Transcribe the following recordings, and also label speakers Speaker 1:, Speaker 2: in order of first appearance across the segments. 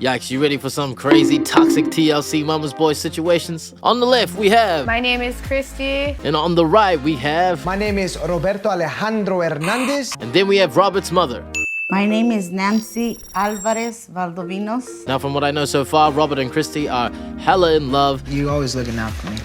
Speaker 1: Yikes, you ready for some crazy, toxic TLC mama's boy situations? On the left, we have...
Speaker 2: My name is Christy.
Speaker 1: And on the right, we have...
Speaker 3: My name is Roberto Alejandro Hernandez.
Speaker 1: And then we have Robert's mother.
Speaker 4: My name is Nancy Alvarez Valdovinos.
Speaker 1: Now, from what I know so far, Robert and Christy are hella in love.
Speaker 3: You always looking out for me.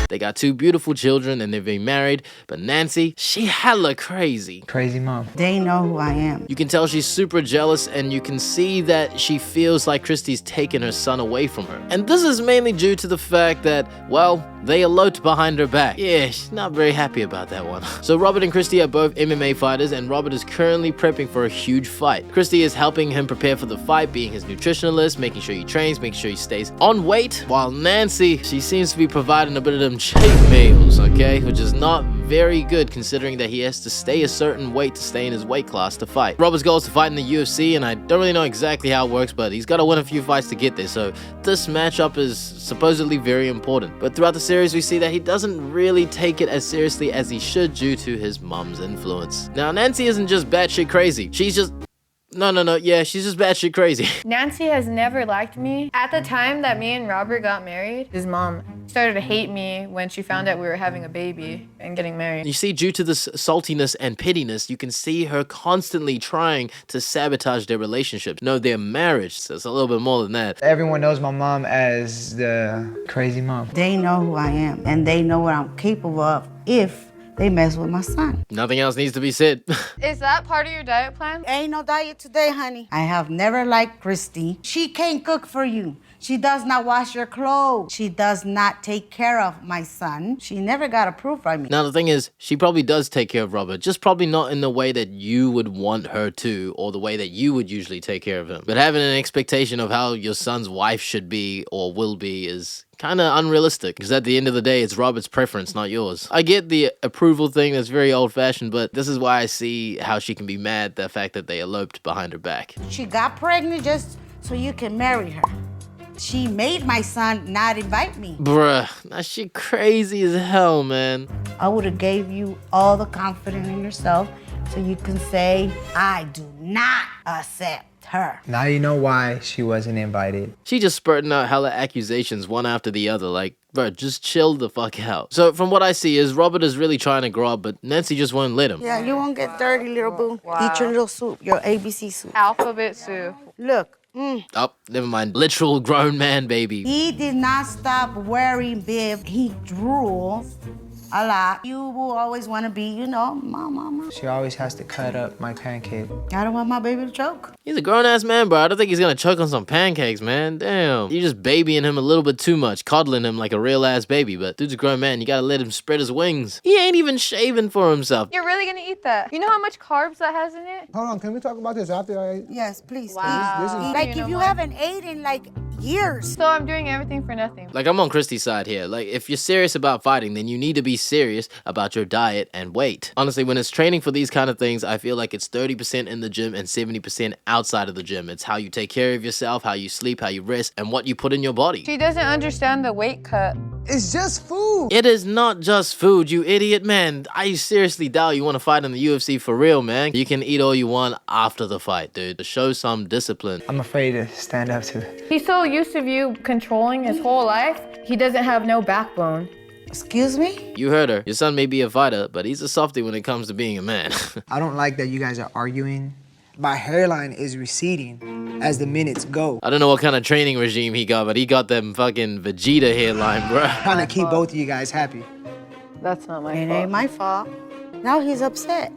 Speaker 1: They got 2 beautiful children and they've been married. But Nancy, she hella crazy.
Speaker 3: Crazy mom.
Speaker 4: They know who I am.
Speaker 1: You can tell she's super jealous and you can see that she feels like Christy's taken her son away from her. And this is mainly due to the fact that, well, they eloped behind her back. Yeah, she's not very happy about that one. So Robert and Christy are both MMA fighters and Robert is currently prepping for a huge fight. Christy is helping him prepare for the fight, being his nutritionalist, making sure he trains, making sure he stays on weight. While Nancy, she seems to be providing a bit of them cheap meals, okay? Which is not very good considering that he has to stay a certain weight to stay in his weight class to fight. Robert's goal is to fight in the UFC and I don't really know exactly how it works, but he's got to win a few fights to get there. So this matchup is supposedly very important. But throughout the series, we see that he doesn't really take it as seriously as he should due to his mom's influence. Now, Nancy isn't just batshit crazy. She's just... Yeah, she's just batshit crazy.
Speaker 2: Nancy has never liked me. At the time that me and Robert got married, his mom started to hate me when she found out we were having a baby and getting married.
Speaker 1: You see, due to this saltiness and pettiness, you can see her constantly trying to sabotage their relationship. No, their marriage. So it's a little bit more than that.
Speaker 3: Everyone knows my mom as the crazy mom.
Speaker 4: They know who I am, and they know what I'm capable of if they mess with my son.
Speaker 1: Nothing else needs to be said.
Speaker 2: Is that part of your diet plan?
Speaker 4: Ain't no diet today, honey. I have never liked Christy. She can't cook for you. She does not wash your clothes. She does not take care of my son. She never got approved by me.
Speaker 1: Now, the thing is, she probably does take care of Robert, just probably not in the way that you would want her to, or the way that you would usually take care of him. But having an expectation of how your son's wife should be or will be is kind of unrealistic, because at the end of the day, it's Robert's preference, not yours. I get the approval thing, that's very old-fashioned, but this is why I see how she can be mad at the fact that they eloped behind her back.
Speaker 4: She got pregnant just so you can marry her. She made my son not invite me.
Speaker 1: Bruh, that shit crazy as hell, man.
Speaker 4: I would have gave you all the confidence in yourself so you can say, I do not accept her.
Speaker 3: Now you know why she wasn't invited.
Speaker 1: She just spurting out hella accusations one after the other, like, bro, just chill the fuck out. So from what I see is Robert is really trying to grow up, but Nancy just won't let him.
Speaker 4: Yeah, you won't get dirty, little boo.
Speaker 2: Wow.
Speaker 4: Eat your little soup, your ABC soup.
Speaker 2: Alphabet soup.
Speaker 4: Look.
Speaker 1: Oh, never mind. Literal grown man baby.
Speaker 4: He did not stop wearing bib. He drools a lot. You will always want to be, you know, mama.
Speaker 3: She always has to cut up my pancake.
Speaker 4: I don't want my baby to choke.
Speaker 1: He's a grown-ass man, bro. I don't think he's gonna choke on some pancakes, man. Damn. You're just babying him a little bit too much, coddling him like a real-ass baby, but dude's a grown man. You gotta let him spread his wings. He ain't even shaving for himself.
Speaker 2: You're really gonna eat that? You know how much carbs that has in it?
Speaker 5: Hold on, can we talk about this after I...
Speaker 4: Yes, please.
Speaker 2: Wow.
Speaker 5: This is-
Speaker 4: Like if you haven't ate in like years.
Speaker 2: So I'm doing everything for nothing.
Speaker 1: Like, I'm on Christy's side here. Like, if you're serious about fighting, then you need to be serious about your diet and weight. Honestly, when it's training for these kind of things, I feel like it's 30% in the gym and 70% outside of the gym. It's how you take care of yourself, how you sleep, how you rest, and what you put in your body.
Speaker 2: She doesn't understand the weight cut.
Speaker 5: It's just food.
Speaker 1: It is not just food, you idiot, man. I seriously doubt you want to fight in the UFC for real, man. You can eat all you want after the fight, dude. To show some discipline.
Speaker 3: I'm afraid to stand up to it.
Speaker 2: He's so used to you controlling his whole life, he doesn't have no backbone.
Speaker 4: Excuse me?
Speaker 1: You heard her. Your son may be a fighter, but he's a softie when it comes to being a man.
Speaker 3: I don't like that you guys are arguing. My hairline is receding as the minutes go.
Speaker 1: I don't know what kind of training regime he got, but he got them fucking Vegeta hairline, bruh.
Speaker 3: Trying to keep both of you guys happy.
Speaker 2: That's not my
Speaker 4: It
Speaker 2: fault.
Speaker 4: ain't my fault. Now he's upset.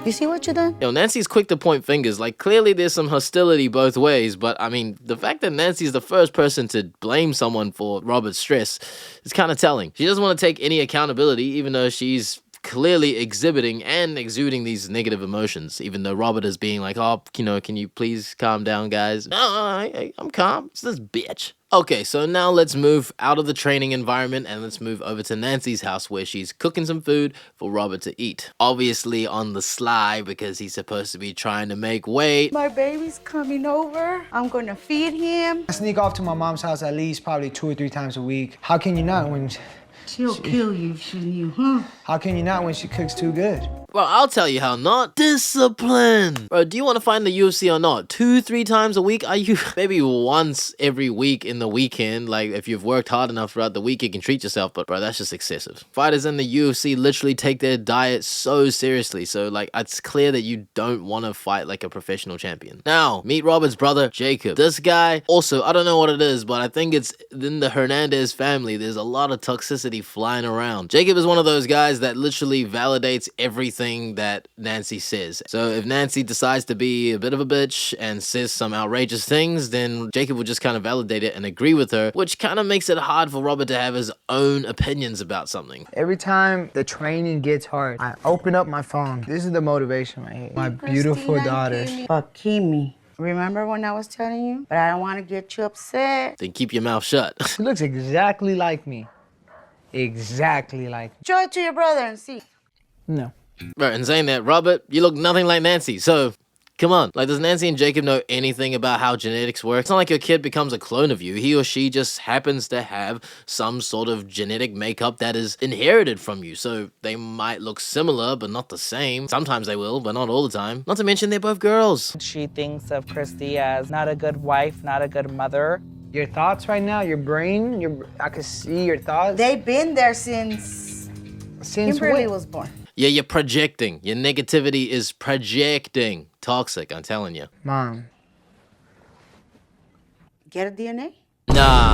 Speaker 4: You see what you done?
Speaker 1: Yo, Nancy's quick to point fingers. Like, clearly there's some hostility both ways, but I mean, the fact that Nancy's the first person to blame someone for Robert's stress is kind of telling. She doesn't want to take any accountability, even though she's clearly exhibiting and exuding these negative emotions, even though Robert is being like, oh, you know, can you please calm down, guys? No, I'm calm. It's this bitch. Okay, so now let's move out of the training environment and let's move over to Nancy's house where she's cooking some food for Robert to eat. Obviously on the sly because he's supposed to be trying to make weight.
Speaker 4: My baby's coming over. I'm gonna feed him.
Speaker 3: I sneak off to my mom's house at least probably 2 or 3 times a week. How can you not when...
Speaker 4: She'll kill you if she knew, huh?
Speaker 3: How can you not when she cooks too good?
Speaker 1: Bro, I'll tell you how not. Discipline. Bro, do you want to fight in the UFC or not? 2-3 times a week? Are you? Maybe once every week in the weekend. Like, if you've worked hard enough throughout the week, you can treat yourself. But, bro, that's just excessive. Fighters in the UFC literally take their diet so seriously. So, like, it's clear that you don't want to fight like a professional champion. Now, meet Robert's brother, Jacob. This guy, also, I don't know what it is, but I think it's in the Hernandez family. There's a lot of toxicity flying around. Jacob is one of those guys that literally validates everything that Nancy says. So if Nancy decides to be a bit of a bitch and says some outrageous things, then Jacob will just kind of validate it and agree with her, which kind of makes it hard for Robert to have his own opinions about something.
Speaker 3: Every time the training gets hard, I open up my phone. This is the motivation right here. My beautiful daughter.
Speaker 4: But Kimmy, remember when I was telling you? But I don't want to get you upset.
Speaker 1: Then keep your mouth shut.
Speaker 3: She looks exactly like me. Exactly like me.
Speaker 4: Show it to your brother and see.
Speaker 3: No.
Speaker 1: Right, and saying that, Robert, you look nothing like Nancy, so come on. Like, does Nancy and Jacob know anything about how genetics work? It's not like your kid becomes a clone of you. He or she just happens to have some sort of genetic makeup that is inherited from you. So they might look similar, but not the same. Sometimes they will, but not all the time. Not to mention they're both girls.
Speaker 6: She thinks of Christy as not a good wife, not a good mother.
Speaker 3: Your thoughts right now, your brain, I can see your thoughts.
Speaker 4: They've been there since Kimberly was born.
Speaker 1: Yeah, you're projecting. Your negativity is projecting. Toxic, I'm telling you.
Speaker 3: Mom.
Speaker 4: Get a DNA?
Speaker 1: Nah.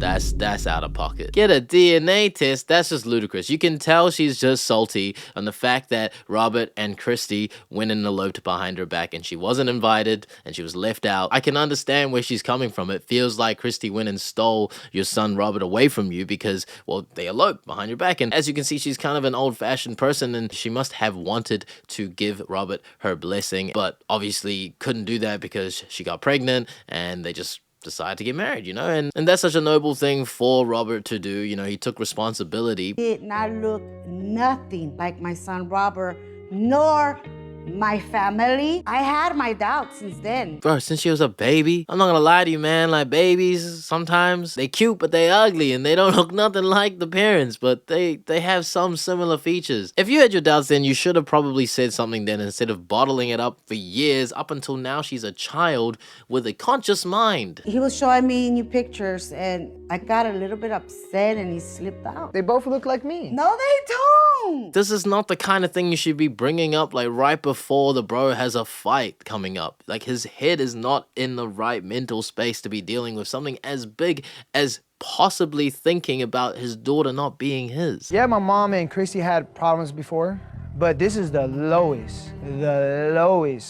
Speaker 1: That's out of pocket. Get a DNA test? That's just ludicrous. You can tell she's just salty on the fact that Robert and Christy went and eloped behind her back and she wasn't invited and she was left out. I can understand where she's coming from. It feels like Christy went and stole your son Robert away from you because, well, they eloped behind your back. And as you can see, she's kind of an old-fashioned person and she must have wanted to give Robert her blessing, but obviously couldn't do that because she got pregnant and they just decided to get married, you know, and that's such a noble thing for Robert to do. You know, he took responsibility.
Speaker 4: Did not look nothing like my son Robert, nor my family. I had my doubts since then.
Speaker 1: Bro, since she was a baby, I'm not gonna lie to you, man, like babies, sometimes they cute, but they ugly, and they don't look nothing like the parents, but they have some similar features. If you had your doubts, then you should have probably said something then instead of bottling it up for years, up until now she's a child with a conscious mind.
Speaker 4: He was showing me new pictures, and I got a little bit upset, and he slipped out.
Speaker 3: They both look like me.
Speaker 4: No, they don't.
Speaker 1: This is not the kind of thing you should be bringing up like right before the bro has a fight coming up. Like, his head is not in the right mental space to be dealing with something as big as possibly thinking about his daughter not being his.
Speaker 3: Yeah, my mom and Christy had problems before, but this is the lowest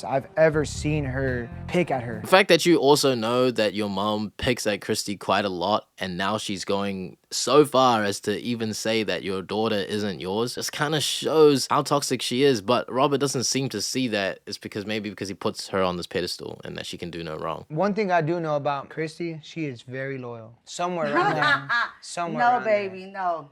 Speaker 3: I've ever seen her pick at her.
Speaker 1: The fact that you also know that your mom picks at Christy quite a lot and now she's going so far as to even say that your daughter isn't yours just kind of shows how toxic she is. But Robert doesn't seem to see that. It's because he puts her on this pedestal and that she can do no wrong.
Speaker 3: One thing I do know about Christy, she is very loyal. Somewhere around there. Somewhere around there.
Speaker 4: No, baby, no.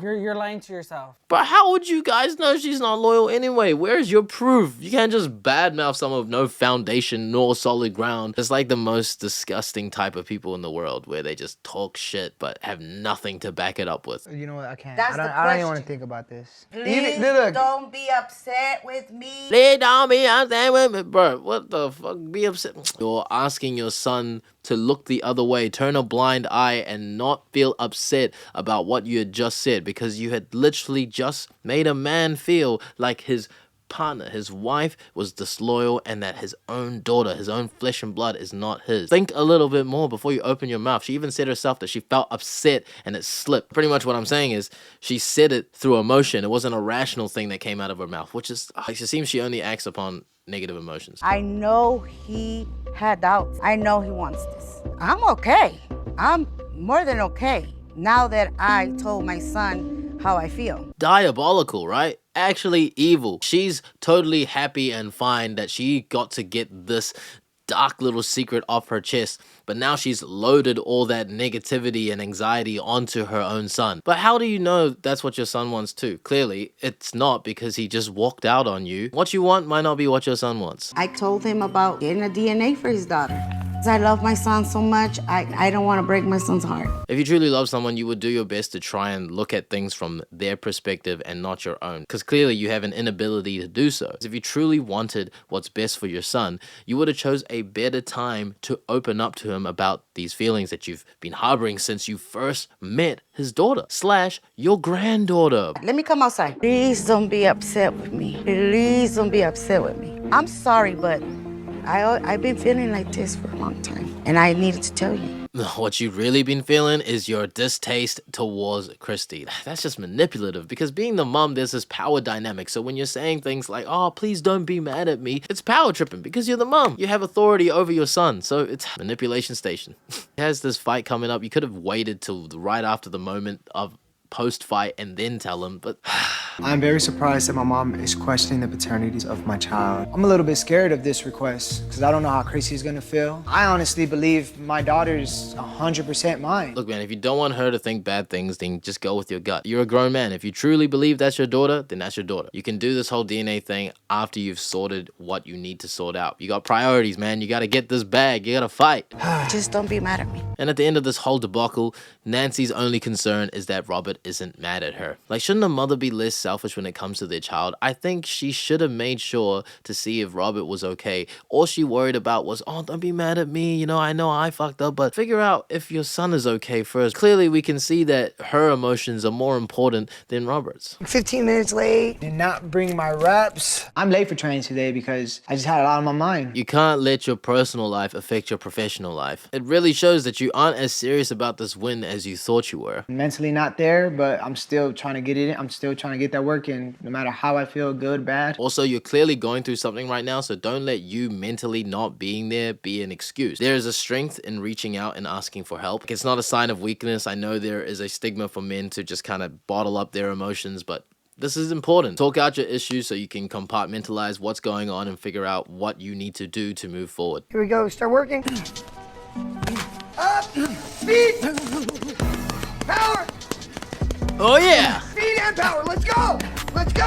Speaker 6: You're lying to yourself.
Speaker 1: But how would you guys know she's not loyal anyway? Where's your proof? You can't just badmouth someone with no foundation nor solid ground. It's like the most disgusting type of people in the world where they just talk shit but have nothing to back it up with.
Speaker 3: You know what? I can't.
Speaker 4: That's
Speaker 3: I don't even want to
Speaker 4: question.
Speaker 3: think about this.
Speaker 4: Please
Speaker 3: Look.
Speaker 4: don't be upset with me.
Speaker 1: Please don't be upset with me. Bro, what the fuck? Be upset. You're asking your son to look the other way, turn a blind eye, and not feel upset about what you had just said because you had literally just made a man feel like his partner, his wife, was disloyal and that his own daughter, his own flesh and blood is not his. Think a little bit more before you open your mouth. She even said herself that she felt upset and it slipped. Pretty much what I'm saying is she said it through emotion. It wasn't a rational thing that came out of her mouth, which is, it seems she only acts upon negative emotions.
Speaker 4: I know he had doubts. I know he wants this. I'm okay. I'm more than okay now that I told my son how I feel.
Speaker 1: Diabolical, right? Actually evil. She's totally happy and fine that she got to get this dark little secret off her chest, but now she's loaded all that negativity and anxiety onto her own son. But how do you know that's what your son wants too? Clearly, it's not because he just walked out on you. What you want might not be what your son wants.
Speaker 4: I told him about getting a DNA for his daughter. 'Cause I love my son so much, I don't want to break my son's heart.
Speaker 1: If you truly love someone, you would do your best to try and look at things from their perspective and not your own. Because clearly you have an inability to do so. If you truly wanted what's best for your son, you would have chose a better time to open up to him about these feelings that you've been harboring since you first met his daughter / your granddaughter.
Speaker 4: Let me come outside. Please don't be upset with me. Please don't be upset with me. I'm sorry, but I've been feeling like this for a long time, and I needed to tell you.
Speaker 1: What you've really been feeling is your distaste towards Christy. That's just manipulative, because being the mom, there's this power dynamic. So when you're saying things like, oh, please don't be mad at me, it's power tripping because you're the mom. You have authority over your son. So it's manipulation station. He has this fight coming up. You could have waited till right after the moment of post-fight and then tell him, but
Speaker 3: I'm very surprised that my mom is questioning the paternity of my child. I'm a little bit scared of this request because I don't know how Chrissy's gonna feel. I honestly believe my daughter's 100% mine.
Speaker 1: Look, man, if you don't want her to think bad things, then just go with your gut. You're a grown man. If you truly believe that's your daughter, then that's your daughter. You can do this whole DNA thing after you've sorted what you need to sort out. You got priorities, man. You gotta get this bag. You gotta fight.
Speaker 4: Just don't be mad at me.
Speaker 1: And at the end of this whole debacle, Nancy's only concern is that Robert isn't mad at her. Like, shouldn't a mother be less selfish when it comes to their child? I think she should have made sure to see if Robert was okay. All she worried about was, oh, don't be mad at me. You know I fucked up, but figure out if your son is okay first. Clearly, we can see that her emotions are more important than Robert's.
Speaker 5: 15 minutes late.
Speaker 3: Did not bring my wraps. I'm late for training today because I just had a lot on my mind.
Speaker 1: You can't let your personal life affect your professional life. It really shows that you aren't as serious about this win as you thought you were.
Speaker 3: Mentally not there, but I'm still trying to get it in. I'm still trying to get that work in, no matter how I feel, good, bad.
Speaker 1: Also, you're clearly going through something right now, so don't let you mentally not being there be an excuse. There is a strength in reaching out and asking for help. It's not a sign of weakness. I know there is a stigma for men to just kind of bottle up their emotions, but this is important. Talk out your issues so you can compartmentalize what's going on and figure out what you need to do to move forward.
Speaker 5: Here we go. Start working. Up. Speed. Power.
Speaker 1: Oh yeah!
Speaker 5: Speed and power. Let's go. Let's go.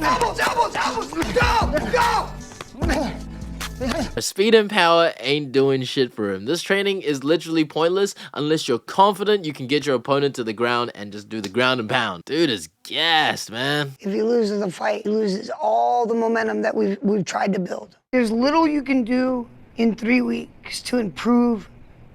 Speaker 5: Elbows, elbows, elbows. Let's go. Let's go.
Speaker 1: Speed and power ain't doing shit for him. This training is literally pointless unless you're confident you can get your opponent to the ground and just do the ground and pound. Dude is gassed, man.
Speaker 5: If he loses the fight, he loses all the momentum that we've tried to build. There's little you can do in 3 weeks to improve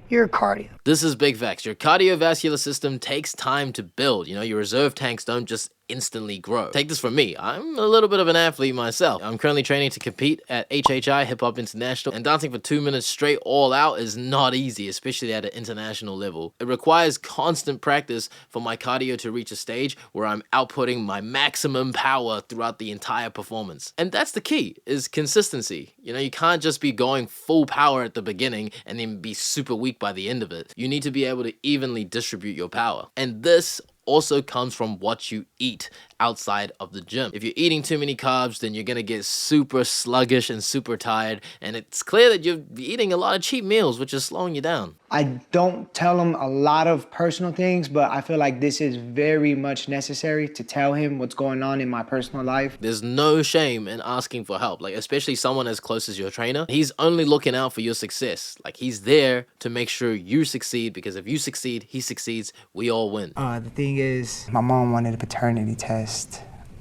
Speaker 5: your cardio.
Speaker 1: This is big facts. Your cardiovascular system takes time to build. You know, your reserve tanks don't just instantly grow. Take this from me. I'm a little bit of an athlete myself. I'm currently training to compete at HHI, Hip Hop International, and dancing for 2 minutes straight all out is not easy, especially at an international level. It requires constant practice for my cardio to reach a stage where I'm outputting my maximum power throughout the entire performance. And that's the key, is consistency. You know, you can't just be going full power at the beginning and then be super weak by the end of it. You need to be able to evenly distribute your power. And this also comes from what you eat outside of the gym. If you're eating too many carbs, then you're gonna get super sluggish and super tired, and it's clear that you're eating a lot of cheap meals, which is slowing you down.
Speaker 3: I don't tell him a lot of personal things, but I feel like this is very much necessary to tell him what's going on in my personal life.
Speaker 1: There's no shame in asking for help, like especially someone as close as your trainer. He's only looking out for your success. Like, he's there to make sure you succeed, because if you succeed, he succeeds, we all win.
Speaker 3: The thing is, my mom wanted a paternity test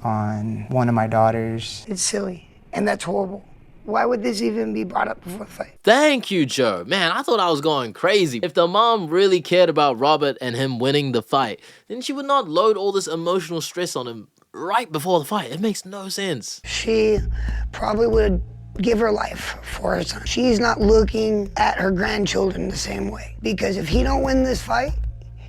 Speaker 3: on one of my daughters.
Speaker 5: It's silly, and that's horrible. Why would this even be brought up before the fight?
Speaker 1: Thank you, Joe. Man, I thought I was going crazy. If the mom really cared about Robert and him winning the fight, then she would not load all this emotional stress on him right before the fight. It makes no sense.
Speaker 5: She probably would give her life for her son. She's not looking at her grandchildren the same way, because if he don't win this fight,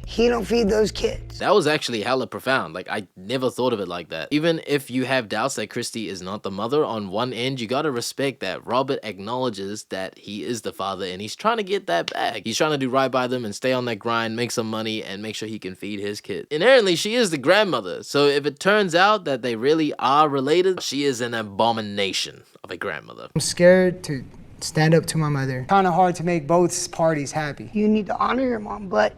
Speaker 5: he don't feed those kids.
Speaker 1: That was actually hella profound. Like, I never thought of it like that. Even if you have doubts that Christy is not the mother, on one end, you gotta respect that Robert acknowledges that he is the father and he's trying to get that bag. He's trying to do right by them and stay on that grind, make some money, and make sure he can feed his kid. Inherently, she is the grandmother. So if it turns out that they really are related, she is an abomination of a grandmother.
Speaker 3: I'm scared to stand up to my mother. Kind of hard to make both parties happy.
Speaker 5: You need to honor your mom, but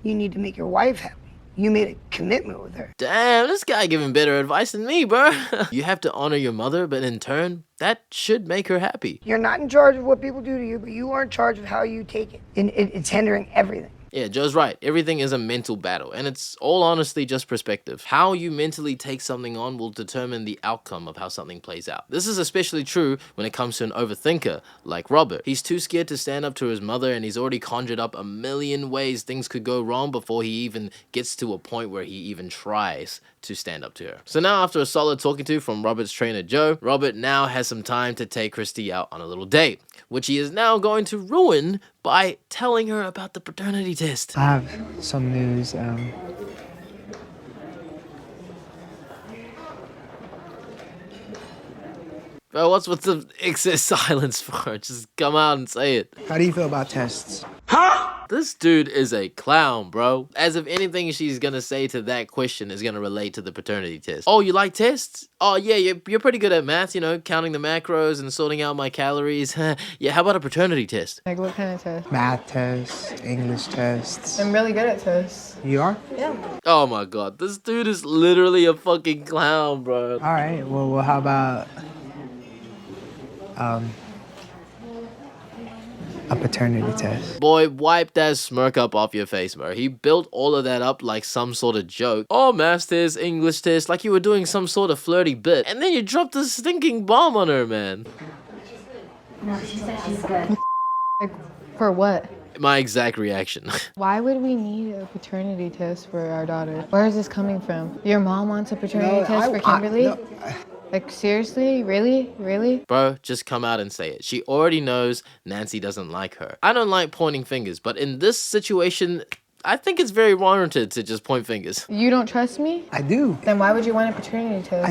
Speaker 5: you need to make your wife happy. You made a commitment with her.
Speaker 1: Damn, this guy giving better advice than me, bro. You have to honor your mother, but in turn, that should make her happy.
Speaker 5: You're not in charge of what people do to you, but you are in charge of how you take it. And it's hindering everything.
Speaker 1: Yeah, Joe's right. Everything is a mental battle, and it's all honestly just perspective. How you mentally take something on will determine the outcome of how something plays out. This is especially true when it comes to an overthinker like Robert. He's too scared to stand up to his mother, and he's already conjured up a million ways things could go wrong before he even gets to a point where he even tries to stand up to her. So now, after a solid talking to from Robert's trainer Joe, Robert now has some time to take Christy out on a little date, which he is now going to ruin by telling her about the paternity test.
Speaker 3: I have some news.
Speaker 1: Bro, what's with the excess silence for? Just come out and say it.
Speaker 3: How do you feel about tests?
Speaker 1: This dude is a clown, bro. As if anything she's gonna say to that question is gonna relate to the paternity test. Oh, you like tests? Oh, yeah, you're pretty good at math, you know, counting the macros and sorting out my calories. Yeah, how about a paternity test?
Speaker 2: Like what kind of test?
Speaker 3: Math tests, English tests.
Speaker 2: I'm really good at tests.
Speaker 3: You are?
Speaker 2: Yeah.
Speaker 1: Oh my god, this dude is literally a fucking clown, bro.
Speaker 3: All right. Well, how about a paternity test?
Speaker 1: Boy, wipe that smirk up off your face, bro. He built all of that up like some sort of joke. Oh, math test, English test, like you were doing some sort of flirty bit. And then you dropped a stinking bomb on her, man.
Speaker 7: No, she said she's good.
Speaker 2: Like, for what?
Speaker 1: My exact reaction.
Speaker 2: Why would we need a paternity test for our daughter? Where is this coming from? Your mom wants a paternity test for Kimberly? Like, seriously? Really? Really?
Speaker 1: Bro, just come out and say it. She already knows Nancy doesn't like her. I don't like pointing fingers, but in this situation, I think it's very warranted to just point fingers.
Speaker 2: You don't trust me?
Speaker 3: I do.
Speaker 2: Then why would you want a paternity test?
Speaker 3: I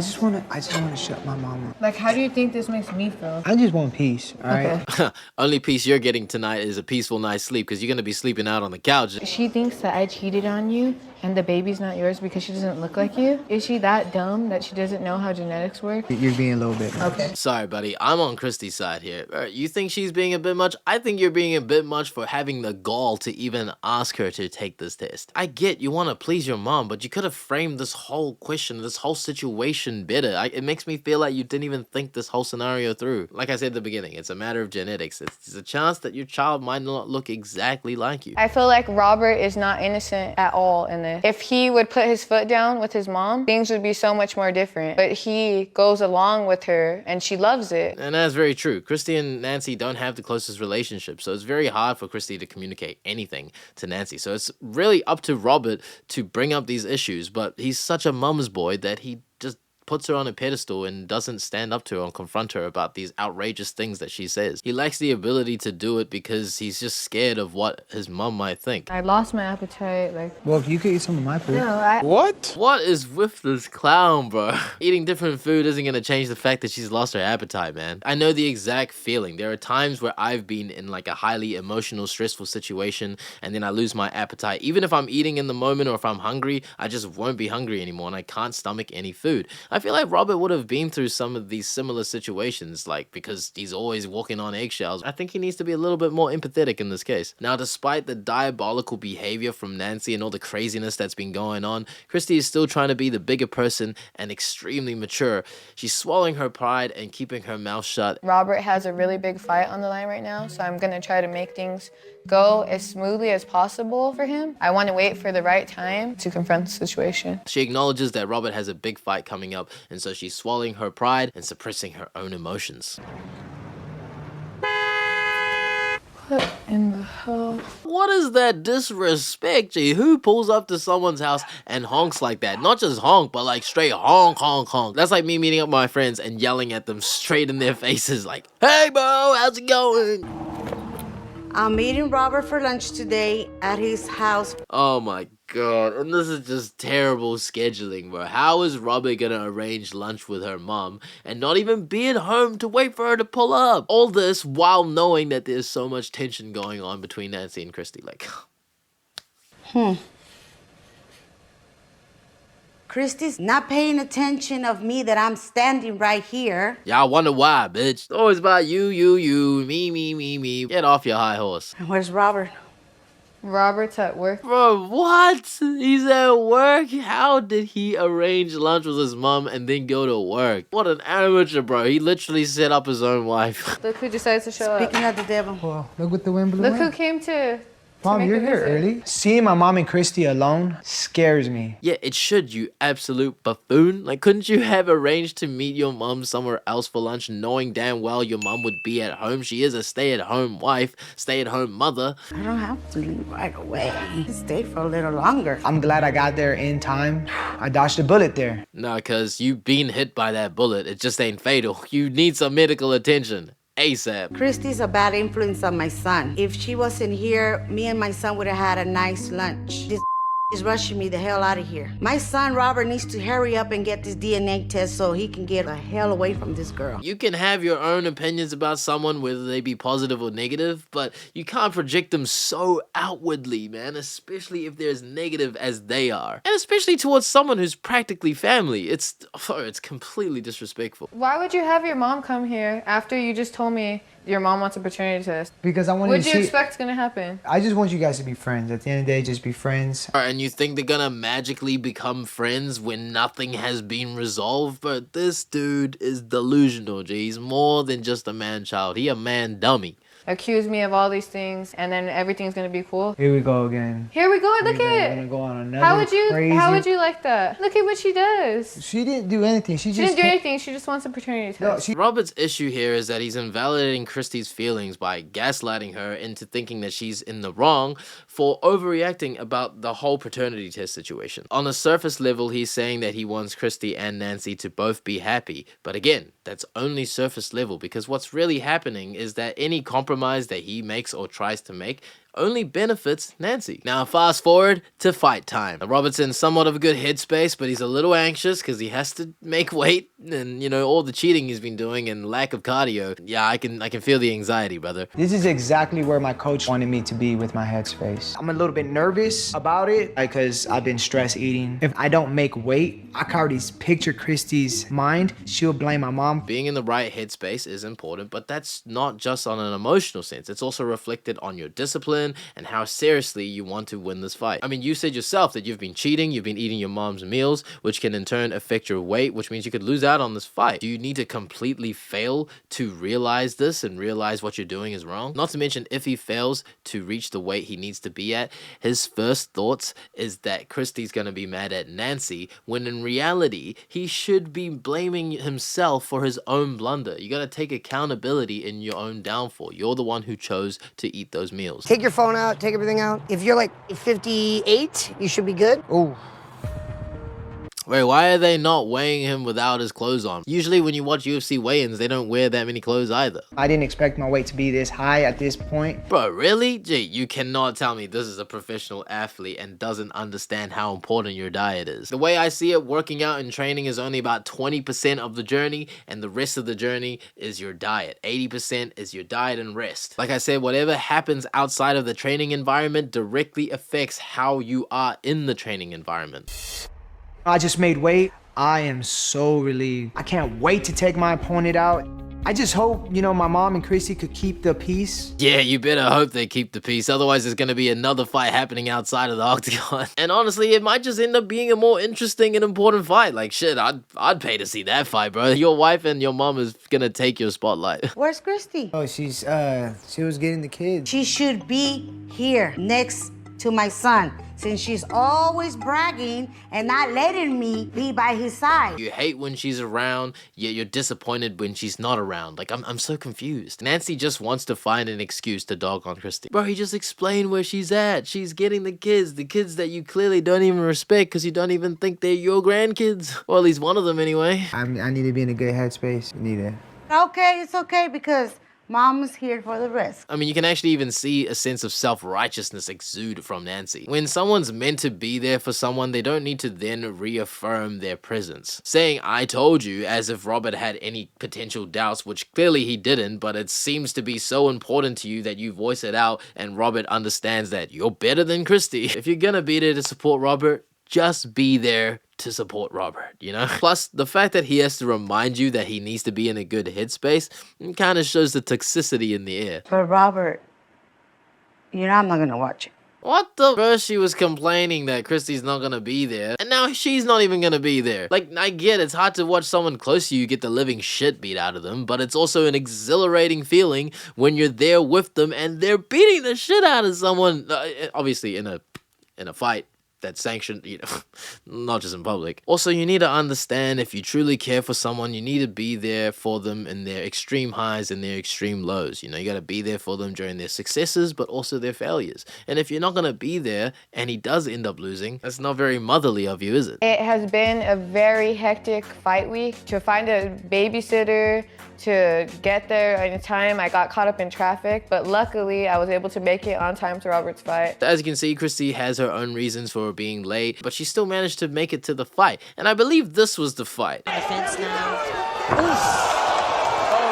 Speaker 3: just wanna shut my mom up.
Speaker 2: Like, how do you think this makes me feel?
Speaker 3: I just want peace, all right?
Speaker 2: Okay.
Speaker 1: Only peace you're getting tonight is a peaceful night's sleep because you're going to be sleeping out on the couch.
Speaker 2: She thinks that I cheated on you and the baby's not yours because she doesn't look like you? Is she that dumb that she doesn't know how genetics work?
Speaker 3: You're being a little bit much.
Speaker 2: Okay.
Speaker 1: Sorry, buddy. I'm on Christy's side here. You think she's being a bit much? I think you're being a bit much for having the gall to even ask her to take this test. I get you want to please your mom, but you could have framed this whole question, this whole situation better. It makes me feel like you didn't even think this whole scenario through. Like I said at the beginning, it's a matter of genetics. It's a chance that your child might not look exactly like you.
Speaker 2: I feel like Robert is not innocent at all in this. If he would put his foot down with his mom, things would be so much more different. But he goes along with her and she loves it.
Speaker 1: And that's very true. Christy and Nancy don't have the closest relationship, so it's very hard for Christy to communicate anything to Nancy. So it's really up to Robert to bring up these issues, but he's such a mum's boy that he just puts her on a pedestal and doesn't stand up to her and confront her about these outrageous things that she says. He lacks the ability to do it because he's just scared of what his mom might think.
Speaker 2: I lost my appetite, like...
Speaker 3: Well, if you could eat some of my food.
Speaker 2: No,
Speaker 1: What is with this clown, bro? Eating different food isn't gonna change the fact that she's lost her appetite, man. I know the exact feeling. There are times where I've been in like a highly emotional, stressful situation and then I lose my appetite. Even if I'm eating in the moment or if I'm hungry, I just won't be hungry anymore and I can't stomach any food. I feel like Robert would have been through some of these similar situations, like because he's always walking on eggshells. I think he needs to be a little bit more empathetic in this case. Now, despite the diabolical behavior from Nancy and all the craziness that's been going on, Christy is still trying to be the bigger person and extremely mature. She's swallowing her pride and keeping her mouth shut.
Speaker 2: Robert has a really big fight on the line right now, so I'm gonna try to make things go as smoothly as possible for him. I want to wait for the right time to confront the situation.
Speaker 1: She acknowledges that Robert has a big fight coming up, and so she's swallowing her pride and suppressing her own emotions.
Speaker 2: What in the hell?
Speaker 1: What is that disrespect, G? Who pulls up to someone's house and honks like that? Not just honk, but like straight honk, honk, honk. That's like me meeting up with my friends and yelling at them straight in their faces like, "Hey, bro, how's it going?"
Speaker 4: I'm meeting Robert for lunch today at his house.
Speaker 1: Oh my god, and this is just terrible scheduling, bro. How is Robert gonna arrange lunch with her mom and not even be at home to wait for her to pull up? All this while knowing that there's so much tension going on between Nancy and Christy. Like,
Speaker 4: Christy's not paying attention of me that I'm standing right here.
Speaker 1: y'all wonder why, bitch. It's always about you, me. Get off your high horse.
Speaker 4: And where's Robert?
Speaker 2: Robert's at work.
Speaker 1: Bro, what? He's at work? How did he arrange lunch with his mom and then go to work? What an amateur, bro. He literally set up his own wife.
Speaker 2: Look who decides to show up.
Speaker 4: Speaking of the devil.
Speaker 3: Well, look what the wind blew
Speaker 2: Look
Speaker 3: in.
Speaker 2: who came to
Speaker 3: Mom,
Speaker 2: make
Speaker 3: you're
Speaker 2: a
Speaker 3: here
Speaker 2: visit.
Speaker 3: early. Seeing my mom and Christy alone scares me.
Speaker 1: Yeah, it should, you absolute buffoon. Like, couldn't you have arranged to meet your mom somewhere else for lunch knowing damn well your mom would be at home? She is a stay-at-home wife, stay-at-home mother.
Speaker 4: I don't have to leave right away. Stay for a little longer.
Speaker 3: I'm glad I got there in time. I dodged a bullet there.
Speaker 1: Nah, cause you been hit by that bullet. It just ain't fatal. You need some medical attention. ASAP.
Speaker 4: Christy's a bad influence on my son. If she wasn't here, me and my son would have had a nice lunch. This is rushing me the hell out of here. My son, Robert, needs to hurry up and get this DNA test so he can get the hell away from this girl.
Speaker 1: You can have your own opinions about someone, whether they be positive or negative, but you can't project them so outwardly, man, especially if they're as negative as they are. And especially towards someone who's practically family. It's completely disrespectful.
Speaker 2: Why would you have your mom come here after you just told me your mom wants a paternity test?
Speaker 3: Because I wanted
Speaker 2: What
Speaker 3: to
Speaker 2: do
Speaker 3: see.
Speaker 2: you expect's gonna happen?
Speaker 3: I just want you guys to be friends. At the end of the day, just be friends.
Speaker 1: And you think they're gonna magically become friends when nothing has been resolved? But this dude is delusional, G. He's more than just a man-child. He a man-dummy.
Speaker 2: Accuse me of all these things and then everything's gonna be cool.
Speaker 3: Here we go again.
Speaker 2: Here we go, look
Speaker 3: We're
Speaker 2: at
Speaker 3: gonna
Speaker 2: it.
Speaker 3: go on another
Speaker 2: How
Speaker 3: crazy.
Speaker 2: would you like that? Look at what she does.
Speaker 3: She didn't do anything. She
Speaker 2: She
Speaker 3: just
Speaker 2: didn't do anything, she just wants a paternity test.
Speaker 1: Robert's issue here is that he's invalidating Christy's feelings by gaslighting her into thinking that she's in the wrong for overreacting about the whole paternity test situation. On a surface level, he's saying that he wants Christy and Nancy to both be happy. But again, that's only surface level, because what's really happening is that any compromise that he makes or tries to make only benefits Nancy. Now fast forward to fight time. Robert's in somewhat of a good headspace, but he's a little anxious because he has to make weight and, you know, all the cheating he's been doing and lack of cardio. Yeah, I can feel the anxiety, brother.
Speaker 3: This is exactly where my coach wanted me to be with my headspace. I'm a little bit nervous about it because I've been stress eating. If I don't make weight, I can already picture Christy's mind. She'll blame my mom.
Speaker 1: Being in the right headspace is important, but that's not just on an emotional sense. It's also reflected on your discipline and how seriously you want to win this fight. I mean, you said yourself that you've been cheating, you've been eating your mom's meals, which can in turn affect your weight, which means you could lose out on this fight. Do you need to completely fail to realize this and realize what you're doing is wrong? Not to mention, if he fails to reach the weight he needs to be at, his first thoughts is that Christy's gonna be mad at Nancy, when in reality, he should be blaming himself for his own blunder. You gotta take accountability in your own downfall. You're the one who chose to eat those meals.
Speaker 5: Take your phone out, take everything out. If you're like 58, you should be good.
Speaker 3: Oh,
Speaker 1: Wait, why are they not weighing him without his clothes on? Usually when you watch UFC weigh-ins, they don't wear that many clothes either.
Speaker 3: I didn't expect my weight to be this high at this point.
Speaker 1: Bro, really? Gee, you cannot tell me this is a professional athlete and doesn't understand how important your diet is. The way I see it, working out and training is only about 20% of the journey, and the rest of the journey is your diet. 80% is your diet and rest. Like I said, whatever happens outside of the training environment directly affects how you are in the training environment.
Speaker 3: I just made weight. I am so relieved. I can't wait to take my opponent out. I just hope, you know, my mom and Christy could keep the peace.
Speaker 1: Yeah, you better hope they keep the peace, otherwise there's gonna be another fight happening outside of the octagon. And honestly, it might just end up being a more interesting and important fight. Like shit, I'd pay to see that fight, bro. Your wife and your mom is gonna take your spotlight.
Speaker 4: Where's Christy?
Speaker 3: Oh, she was getting the kids.
Speaker 4: She should be here next to my son, since she's always bragging and not letting me be by his side.
Speaker 1: You hate when she's around, yet you're disappointed when she's not around. Like, I'm so confused. Nancy just wants to find an excuse to dog on Christy. Bro, he just explained where she's at. She's getting the kids that you clearly don't even respect because you don't even think they're your grandkids. Or at least one of them anyway.
Speaker 3: I need to be in a good headspace. I need it.
Speaker 4: Okay, it's okay because Mom's here for the rest.
Speaker 1: I mean, you can actually even see a sense of self-righteousness exude from Nancy. When someone's meant to be there for someone, they don't need to then reaffirm their presence. Saying, "I told you," as if Robert had any potential doubts, which clearly he didn't, but it seems to be so important to you that you voice it out and Robert understands that you're better than Christy. If you're gonna be there to support Robert, just be there to support Robert, you know? Plus, the fact that he has to remind you that he needs to be in a good headspace kind of shows the toxicity in the air.
Speaker 4: But Robert, you know I'm not gonna watch it.
Speaker 1: What the? First she was complaining that Christy's not gonna be there, and now she's not even gonna be there. Like, I get it's hard to watch someone close to you get the living shit beat out of them, but it's also an exhilarating feeling when you're there with them and they're beating the shit out of someone, obviously in a fight that's sanctioned, you know, not just in public. Also, you need to understand, if you truly care for someone, you need to be there for them in their extreme highs and their extreme lows. You know, you gotta be there for them during their successes, but also their failures. And if you're not gonna be there and he does end up losing, that's not very motherly of you, is it?
Speaker 2: It has been a very hectic fight week. To find a babysitter, to get there in time, I got caught up in traffic, but luckily I was able to make it on time to Robert's fight.
Speaker 1: As you can see, Christy has her own reasons for being late, but she still managed to make it to the fight. And I believe this was the fight.
Speaker 8: Defense now.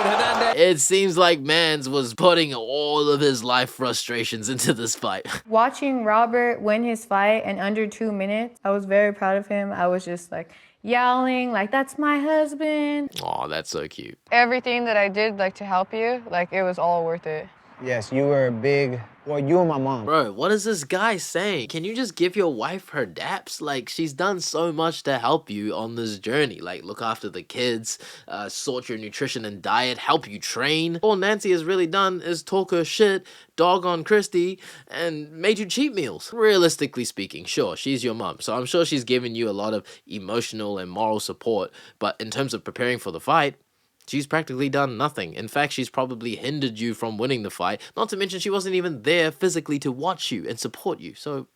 Speaker 1: Hernandez. It seems like Mans was putting all of his life frustrations into this fight.
Speaker 2: Watching Robert win his fight in under 2 minutes, I was very proud of him. I was just like yelling, like, that's my husband.
Speaker 1: Aw, that's so cute.
Speaker 2: Everything that I did, like, to help you, like, it was all worth it.
Speaker 3: Yes, you were a big, well, you and my mom.
Speaker 1: Bro, what is this guy saying? Can you just give your wife her daps? Like, she's done so much to help you on this journey. Like, look after the kids, sort your nutrition and diet, help you train. All Nancy has really done is talk her shit, dog on Christy, and made you cheat meals. Realistically speaking, sure, she's your mom, so I'm sure she's given you a lot of emotional and moral support, but in terms of preparing for the fight, she's practically done nothing. In fact, she's probably hindered you from winning the fight. Not to mention she wasn't even there physically to watch you and support you. So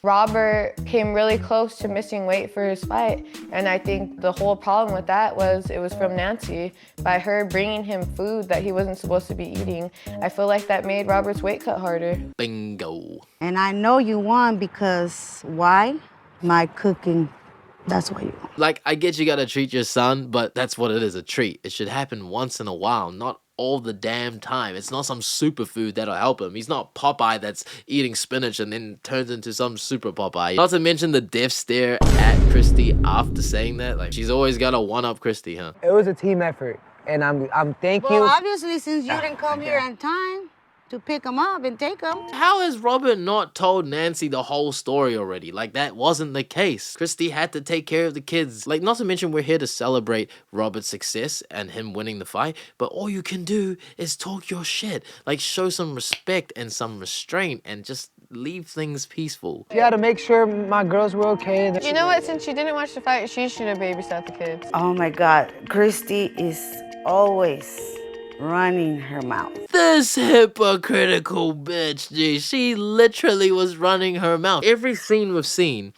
Speaker 2: Robert came really close to missing weight for his fight. And I think the whole problem with that was it was from Nancy. By her bringing him food that he wasn't supposed to be eating, I feel like that made Robert's weight cut harder.
Speaker 1: bingo.
Speaker 4: And I know you won because why? My cooking. That's why you won.
Speaker 1: Like, I get you gotta treat your son, but that's what it is, a treat. It should happen once in a while, not all the damn time. It's not some superfood that'll help him. He's not Popeye that's eating spinach and then turns into some super Popeye. Not to mention the death stare at Christy after saying that. Like, she's always gotta one-up Christy, huh?
Speaker 3: It was a team effort, and I'm thank you.
Speaker 4: Well, obviously, since you didn't come here on time to pick him up and take him.
Speaker 1: How has Robert not told Nancy the whole story already? Like, that wasn't the case. Christy had to take care of the kids. Like, not to mention we're here to celebrate Robert's success and him winning the fight, but all you can do is talk your shit. Like, show some respect and some restraint and just leave things peaceful.
Speaker 3: You had to make sure my girls were okay.
Speaker 2: You know what? Since she didn't watch the fight, she should have babysat the kids.
Speaker 4: Oh my God, Christy is always running her mouth.
Speaker 1: This hypocritical bitch, G. She literally was running her mouth. Every scene we've seen,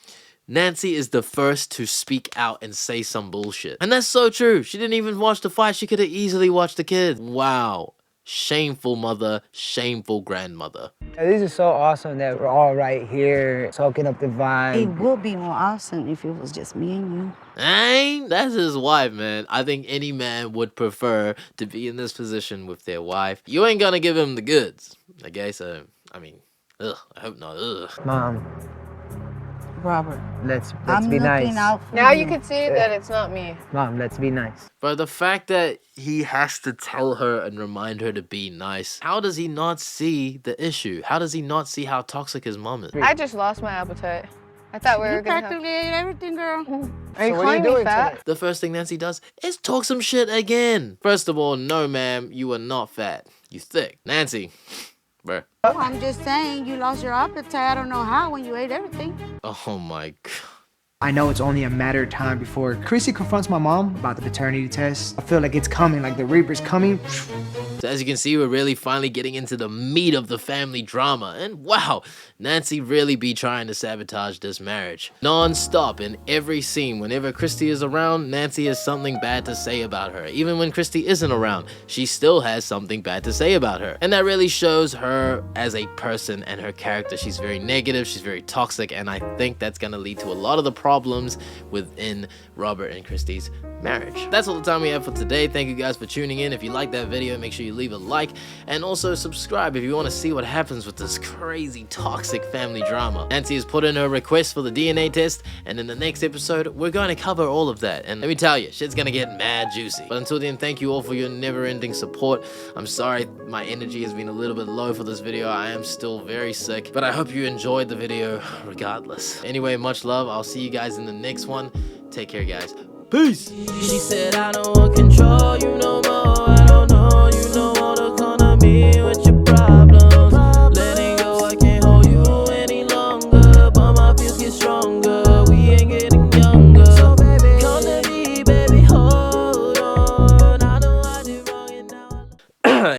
Speaker 1: Nancy is the first to speak out and say some bullshit. And that's so true. She didn't even watch the fight. She could have easily watched the kids. Wow. Shameful mother, shameful grandmother.
Speaker 3: This is so awesome that we're all right here, soaking up the
Speaker 4: It
Speaker 3: vibe.
Speaker 4: would be more awesome if it was just me and you.
Speaker 1: Ain't that's his wife, man. I think any man would prefer to be in this position with their wife. You ain't gonna give him the goods, okay? So, I mean, ugh, I hope not, ugh.
Speaker 3: Mom,
Speaker 4: Robert,
Speaker 3: let's
Speaker 4: I'm
Speaker 3: be
Speaker 4: looking
Speaker 3: nice.
Speaker 4: out for
Speaker 2: Now
Speaker 4: you.
Speaker 2: you can see that it's not me.
Speaker 3: Mom, let's be nice.
Speaker 1: But the fact that he has to tell her and remind her to be nice, how does he not see the issue? How does he not see how toxic his mom is?
Speaker 2: I just lost my appetite. I thought we were
Speaker 4: You
Speaker 2: gonna have...
Speaker 4: practically ate everything, girl.
Speaker 2: Are you
Speaker 3: what are you
Speaker 2: calling me
Speaker 3: doing
Speaker 2: fat?
Speaker 3: today?
Speaker 1: The first thing Nancy does is talk some shit again. First of all, no ma'am, you are not fat. You thick. Nancy, bruh.
Speaker 4: Oh, I'm just saying you lost your appetite. I don't know how when you ate everything.
Speaker 1: Oh my god.
Speaker 3: I know it's only a matter of time before Chrissy confronts my mom about the paternity test. I feel like it's coming, like the Reaper's coming.
Speaker 1: So as you can see, we're really finally getting into the meat of the family drama. And wow, Nancy really be trying to sabotage this marriage. Non-stop in every scene, whenever Christy is around, Nancy has something bad to say about her. Even when Christy isn't around, she still has something bad to say about her. And that really shows her as a person and her character. She's very negative, she's very toxic, and I think that's gonna lead to a lot of the problems within Robert and Christy's marriage. That's all the time we have for today. Thank you guys for tuning in. If you like that video, make sure you leave a like and also subscribe if you want to see what happens with this crazy toxic family drama. Nancy has put in her request for the DNA test, and in the next episode we're going to cover all of that. And let me tell you, shit's gonna get mad juicy. But until then, thank you all for your never-ending support. I'm sorry my energy has been a little bit low for this video. I am still very sick, but I hope you enjoyed the video regardless. Anyway, much love. I'll see you guys in the next one. Take care, guys. Peace. She said I don't want control you no more. I don't know, you don't wanna come to me.